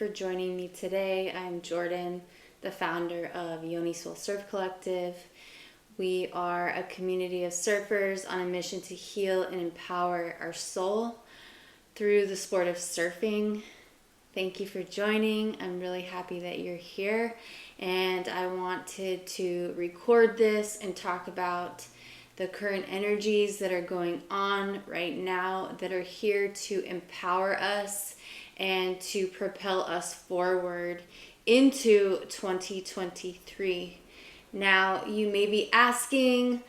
joining me today. I'm Jordan, the founder of Yoni Soul Surf Collective. We are a community of surfers on a mission to heal and empower our soul through the sport of surfing. Thank you for joining. I'm really happy that you're here, and I wanted to record this and talk about the current energies that are going on right now that are here to empower us and to propel us forward into 2023. Now, you may be asking,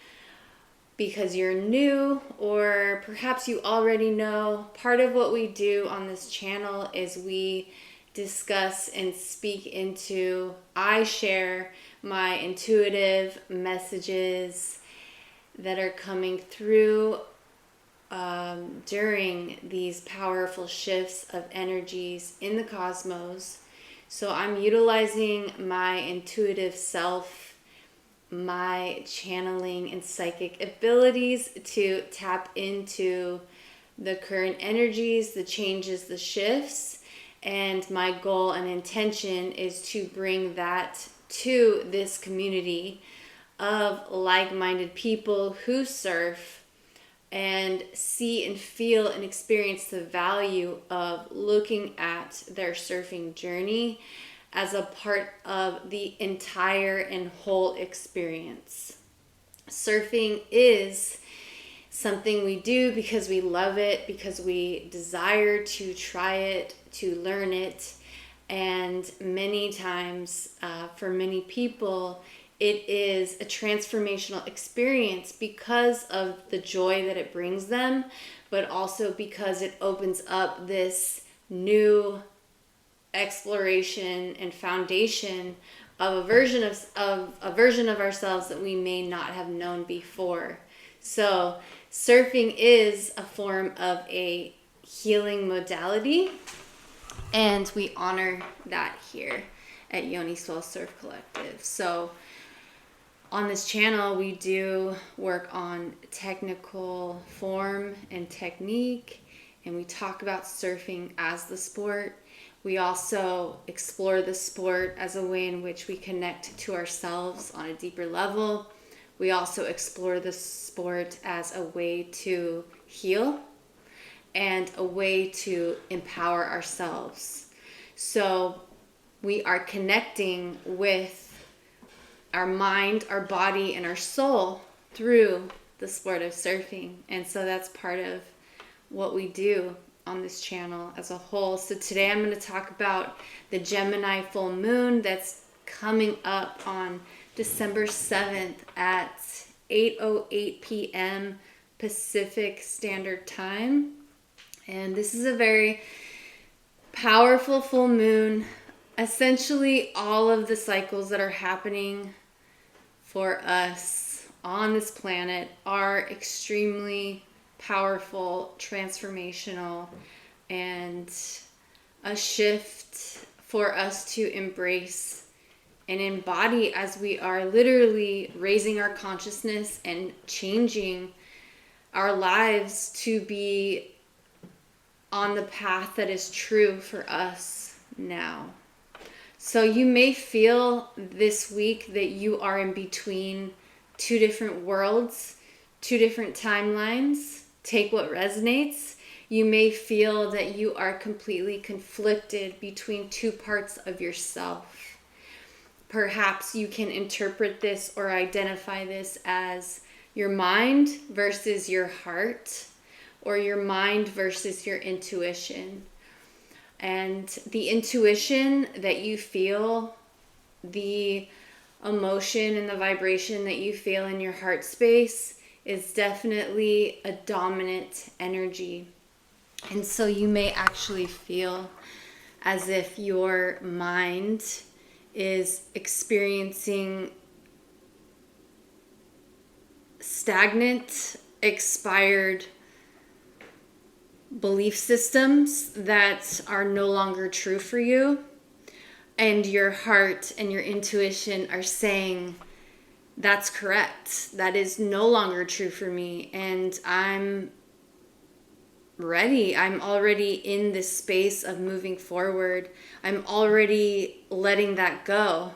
because you're new, or perhaps you already know, part of what we do on this channel is we discuss and speak into, I share my intuitive messages that are coming through during these powerful shifts of energies in the cosmos. So I'm utilizing my intuitive self, my channeling and psychic abilities to tap into the current energies, the changes, the shifts. And my goal and intention is to bring that to this community of like-minded people who surf and see and feel and experience the value of looking at their surfing journey as a part of the entire and whole experience. Surfing is something we do because we love it, because we desire to try it, to learn it, and many times for many people it is a transformational experience because of the joy that it brings them, but also because it opens up this new exploration and foundation of a version of ourselves that we may not have known before. So surfing is a form of a healing modality, and we honor that here at Yoni Soul Surf Collective. So on this channel, we do work on technical form and technique, and we talk about surfing as the sport. We also explore the sport as a way in which we connect to ourselves on a deeper level. We also explore the sport as a way to heal and a way to empower ourselves. So we are connecting with our mind, our body, and our soul through the sport of surfing. And so that's part of what we do on this channel as a whole. So today I'm going to talk about the Gemini full moon that's coming up on December 7th at 8:08 p.m. Pacific Standard Time. And this is a very powerful full moon. Essentially, all of the cycles that are happening for us on this planet are extremely powerful, transformational, and a shift for us to embrace and embody as we are literally raising our consciousness and changing our lives to be on the path that is true for us now. So you may feel this week that you are in between two different worlds, two different timelines. Take what resonates. You may feel that you are completely conflicted between two parts of yourself. Perhaps you can interpret this or identify this as your mind versus your heart, or your mind versus your intuition. And the intuition that you feel, the emotion and the vibration that you feel in your heart space is definitely a dominant energy. And so you may actually feel as if your mind is experiencing stagnant, expired belief systems that are no longer true for you, and your heart and your intuition are saying, that's correct, that is no longer true for me, and I'm ready. I'm already in this space of moving forward. I'm already letting that go.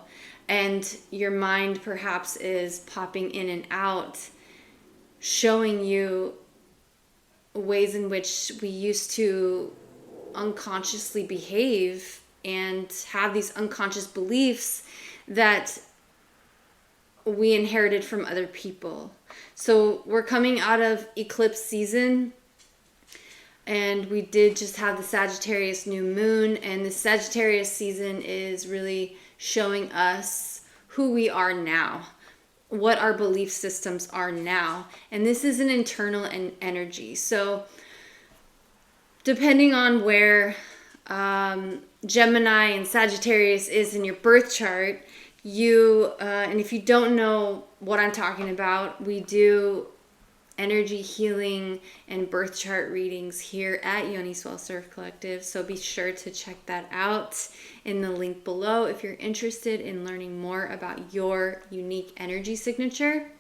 And your mind perhaps is popping in and out, showing you ways in which we used to unconsciously behave and have these unconscious beliefs that we inherited from other people. So we're coming out of eclipse season, and we did just have the Sagittarius new moon, and the Sagittarius season is really showing us who we are now, what our belief systems are now. And this is an internal energy. So depending on where Gemini and Sagittarius is in your birth chart, and if you don't know what I'm talking about, we do energy healing and birth chart readings here at Yoni Swell Surf Collective. So be sure to check that out in the link below if you're interested in learning more about your unique energy signature.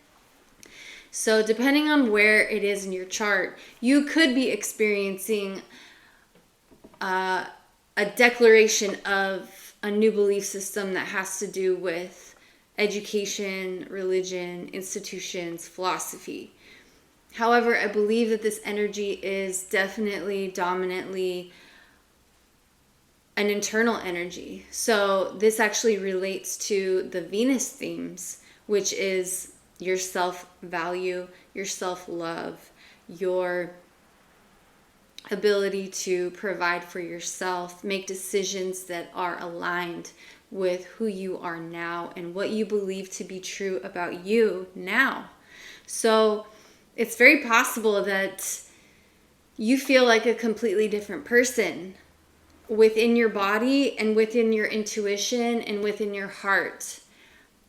So depending on where it is in your chart, you could be experiencing a declaration of a new belief system that has to do with education, religion, institutions, philosophy. However, I believe that this energy is definitely dominantly an internal energy. So this actually relates to the Venus themes, which is your self-value, your self-love, your ability to provide for yourself, make decisions that are aligned with who you are now and what you believe to be true about you now. So it's very possible that you feel like a completely different person within your body and within your intuition and within your heart.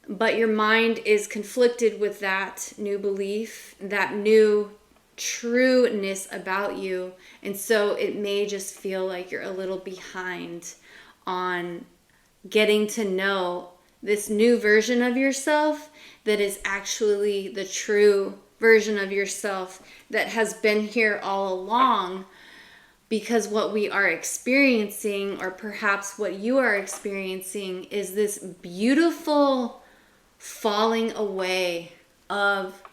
But your mind is conflicted with that new belief, that new trueness about you. And so it may just feel like you're a little behind on getting to know this new version of yourself that is actually the true version of yourself that has been here all along. Because what we are experiencing, or perhaps what you are experiencing, is this beautiful falling away of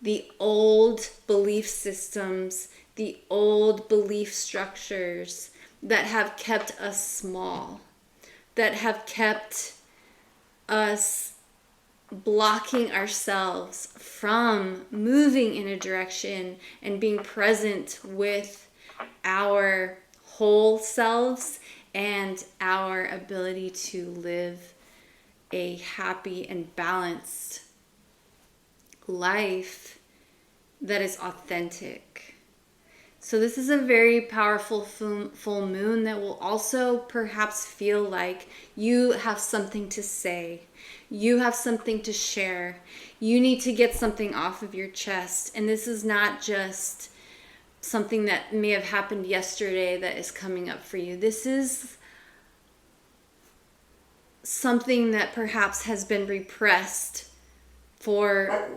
the old belief systems, the old belief structures that have kept us small, that have kept us blocking ourselves from moving in a direction and being present with our whole selves and our ability to live a happy and balanced life that is authentic. So this is a very powerful full moon that will also perhaps feel like you have something to say. You have something to share. You need to get something off of your chest. And this is not just something that may have happened yesterday that is coming up for you. This is something that perhaps has been repressed for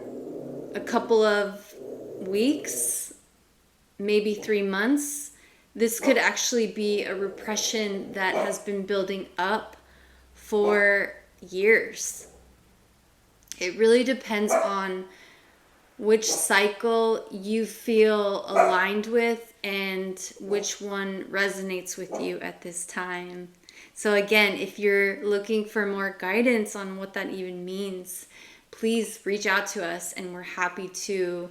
a couple of weeks, maybe 3 months. This could actually be a repression that has been building up for years. It really depends on which cycle you feel aligned with and which one resonates with you at this time. So again, if you're looking for more guidance on what that even means, please reach out to us and we're happy to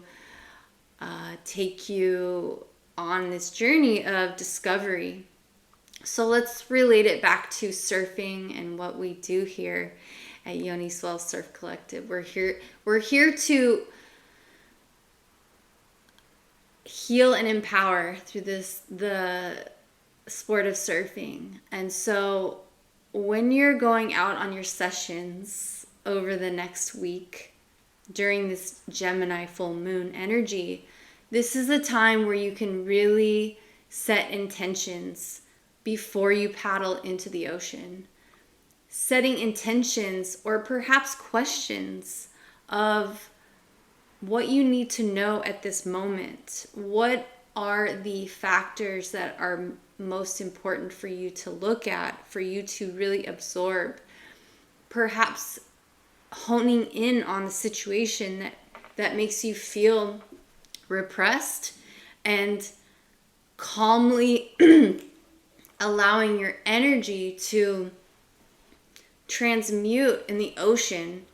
take you on this journey of discovery. So let's relate it back to surfing and what we do here at Yoni Swell Surf Collective. We're here to heal and empower through the sport of surfing. And so when you're going out on your sessions over the next week during this Gemini full moon energy, this is a time where you can really set intentions before you paddle into the ocean. Setting intentions or perhaps questions of what you need to know at this moment. What are the factors that are most important for you to look at, for you to really absorb. Perhaps honing in on the situation that makes you feel repressed, and calmly allowing your energy to transmute in the ocean.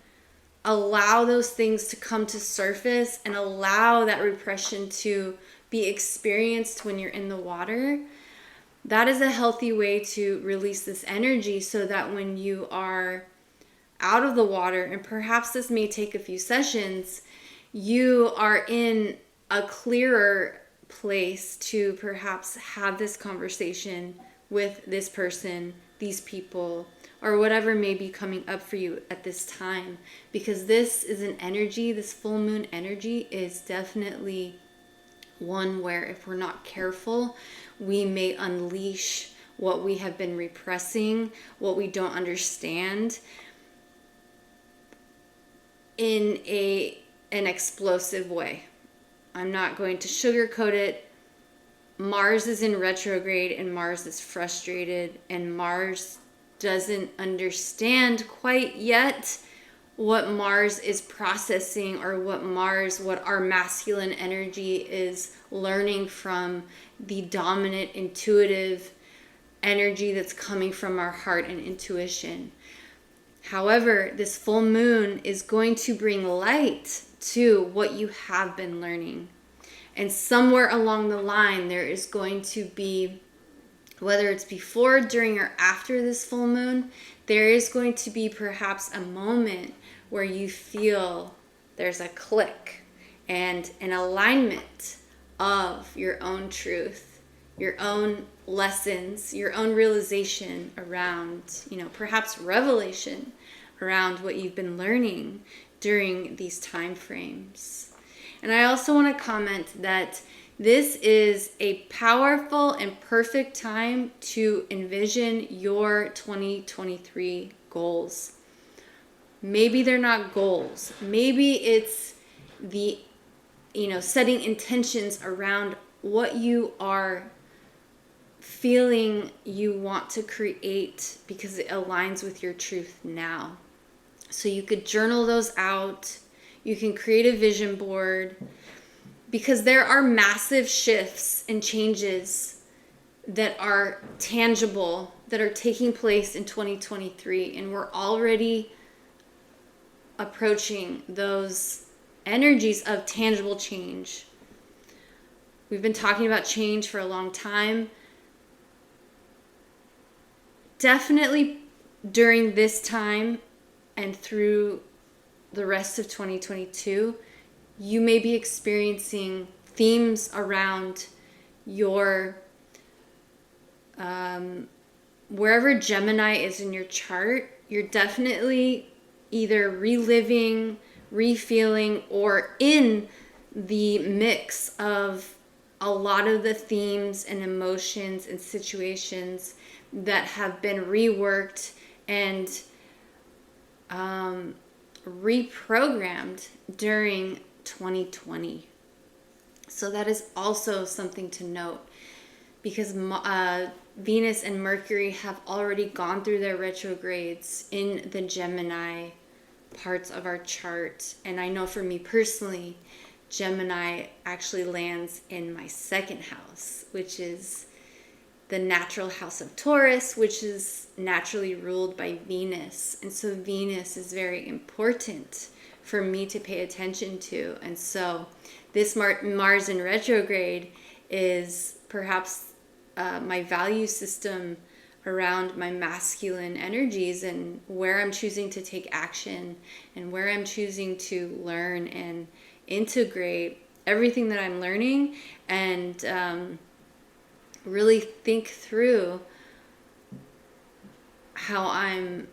Allow those things to come to surface and allow that repression to be experienced when you're in the water. That is a healthy way to release this energy, so that when you are out of the water, and perhaps this may take a few sessions, you are in a clearer place to perhaps have this conversation with this person, these people, or whatever may be coming up for you at this time. Because this is an energy, this full moon energy is definitely one where if we're not careful, we may unleash what we have been repressing, what we don't understand, in an explosive way. I'm not going to sugarcoat it. Mars is in retrograde, and Mars is frustrated, and Mars doesn't understand quite yet what Mars is processing, or what our masculine energy is learning from the dominant intuitive energy that's coming from our heart and intuition. However, this full moon is going to bring light to what you have been learning. And somewhere along the line, there is going to be, whether it's before, during, or after this full moon, there is going to be perhaps a moment where you feel there's a click and an alignment of your own truth, your own lessons, your own realization around, perhaps revelation around what you've been learning during these time frames. And I also want to comment that this is a powerful and perfect time to envision your 2023 goals. Maybe they're not goals. Maybe it's the, setting intentions around what you are feeling you want to create because it aligns with your truth now. So you could journal those out. You can create a vision board, because there are massive shifts and changes that are tangible, that are taking place in 2023, and we're already approaching those energies of tangible change. We've been talking about change for a long time. Definitely during this time and through the rest of 2022, you may be experiencing themes around your, wherever Gemini is in your chart, you're definitely either reliving, refeeling, or in the mix of a lot of the themes and emotions and situations that have been reworked and reprogrammed during 2020. So that is also something to note, because Venus and Mercury have already gone through their retrogrades in the Gemini parts of our chart. And I know for me personally, Gemini actually lands in my second house, which is the natural house of Taurus, which is naturally ruled by Venus. And so Venus is very important for me to pay attention to. And so this Mars in retrograde is perhaps my value system around my masculine energies, and where I'm choosing to take action, and where I'm choosing to learn and integrate everything that I'm learning, and really think through how I'm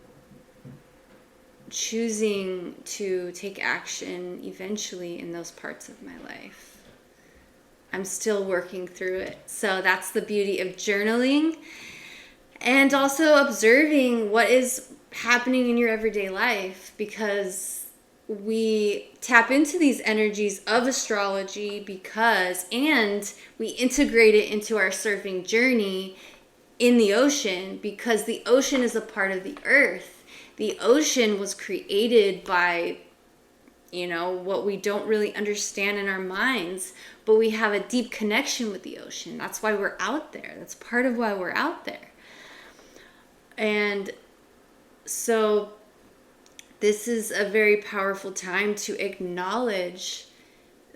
choosing to take action eventually in those parts of my life. I'm still working through it. So that's the beauty of journaling, and also observing what is happening in your everyday life, because we tap into these energies of astrology and we integrate it into our surfing journey in the ocean, because the ocean is a part of the earth. The ocean was created by, what we don't really understand in our minds, but we have a deep connection with the ocean. That's why we're out there. That's part of why we're out there. And so this is a very powerful time to acknowledge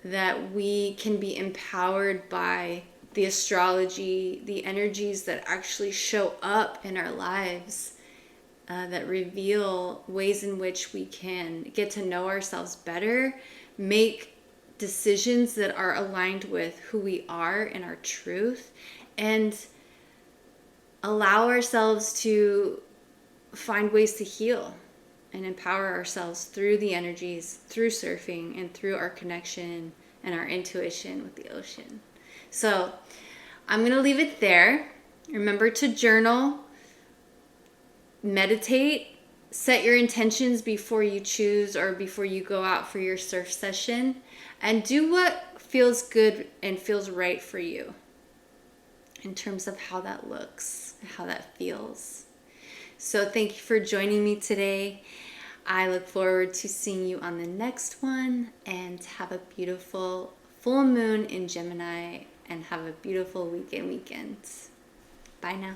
that we can be empowered by the astrology, the energies that actually show up in our lives, that reveal ways in which we can get to know ourselves better, make decisions that are aligned with who we are and our truth, and allow ourselves to find ways to heal and empower ourselves through the energies, through surfing, and through our connection and our intuition with the ocean. So I'm going to leave it there. Remember to journal, meditate, set your intentions before you choose or before you go out for your surf session, and do what feels good and feels right for you in terms of how that looks, how that feels. So thank you for joining me today. I look forward to seeing you on the next one, and have a beautiful full moon in Gemini, and have a beautiful weekend. Bye now.